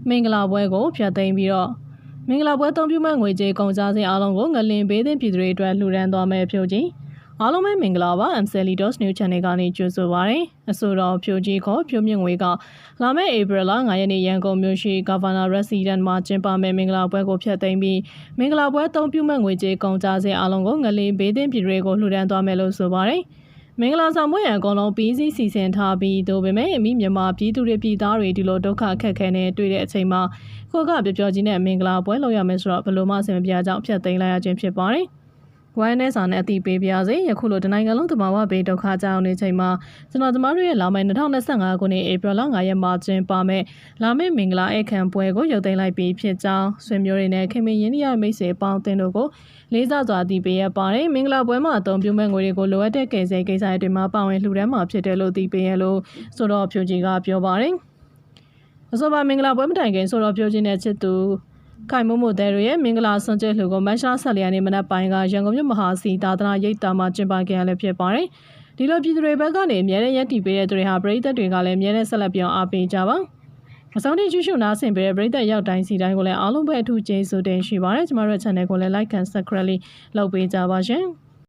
မင်္ဂလာပွဲကိုဖျက်သိမ်းပြီးတော့မင်္ဂလာပွဲအသုံးပြုမဲ့ငွေကြေးကုန်ကျစရိတ်အားလုံးကိုငလင်ဘေးသင့်ပြည်သူတွေအတွက်လှူဒါန်းသွားမယ်ဖြိုကြီးအားလုံးပဲမင်္ဂလာပါ MCLDOS News Channel ကနေကြိုဆိုပါရစေအဆိုတော်ဖြိုကြီးခေါ်ဖြိုမြင့်ငွေကလာမယ့်ဧပြီလ9ရက်နေ့ရန်ကုန်မြို့ရှိ Governor Resident မှာကျင်းပမယ့်မင်္ဂလာပွဲကိုဖျက်သိမ်းပြီးမင်္ဂလာပွဲအသုံးပြုမဲ့ငွေကြေးကုန်ကျစရိတ်အားလုံးကိုငလင်ဘေးသင့်ပြည်သူတွေကိုလှူဒါန်းသွားမယ်လို့ဆိုပါတယ်မင်္ဂလာဆောင်ပွဲရန်အကုန်လုံးပြီးစီးစီစဉ်ထားပြီးတို့ပေမဲ့အမိမြန်မာပြည်သူတွေပြည်သားတွေဒီလိုဒုက္ခခက်ခဲနေတွေ့တဲ့အချိန်မှာကိုကပျော်ကြီးနဲ့မင်္ဂလာပွဲလုပ်ရမယ်ဆိုတော့ဘယ်လိုမှအဆင်မပြေကြောင်းဖျက်သိမ်းလိုက်ရခြင်းဖြစ်ပါတယ်။ဝိုင်းနဲ့စာနဲ့အတိပေးပြစေယခုလိုတနိုင်ငံလုံးသဘာဝဘေးဒုက္ခကြောင့်နေချိန်မှာကျွန်တော်တို့ရဲ့လာမယ့်2025ခုနှစ်ဧပြီလ9ရက်မှာကျင်းပမယ့်လာမယ့်မင်္ဂလာအခမ်းပွဲကိုရုပ်သိမ်းလိုက်ပြီးဖြစ်ကြောင်းဆွေမျိုးတွေနဲ့ခင်မင်းရင်းနှီးရမိတ်ဆွေပေါင်းတင်တို့ကိုလေးစားစွာတည်ပေးရပါတယ်မင်္ဂလာပွဲမှာအသုံးပြုမဲ့ငွေတွေကိုလိုအပ်တဲ့ကယ်ဆယ်ကိစ္စတွေမှာပါဝင်လှူဒါန်းမှာဖြစ်တယ်လို့တည်ပေးရလို့ဆိုတော့ဖြိုကြီးကပြောပါတယ်အဆိုပါမင်္ဂလာပွဲမတိုင်ခင်ဆိုတော့ဖြိုကြီးနဲ့ချစ်သူခိုင်မို့မို့တဲ့ရဲ့မင်္ဂလာဆွန်ကျဲလှူကိုမတ်လ14ရက်နေ့မနက်ပိုင်းကရန်ကုန်မြို့မဟာစီသာသနာရိပ်သာမှာကျင်းပခဲ့ရလည်းဖြစ်ပါတယ်ဒီလိုပြည်သူတွေဘက်ကနေအများနဲ့ရည်တည်ပေးတဲ့သူတွေဟာပြည်သက်တွေကလည်းအများနဲ့ဆက်လက်ပြောင်းအားပေးကြပါအစောင်းတင်ကျူးရှုနာဆင်ပေးတဲ့ပြည်သက်ရောက်တိုင်းစီတိုင်းကိုလည်းအားလုံးပဲအထူးကျေးဇူးတင်ရှိပါတယ်ကျမတို့ channel ကိုလည်း like and subscribe လုပ်ပေးကြပါရှင်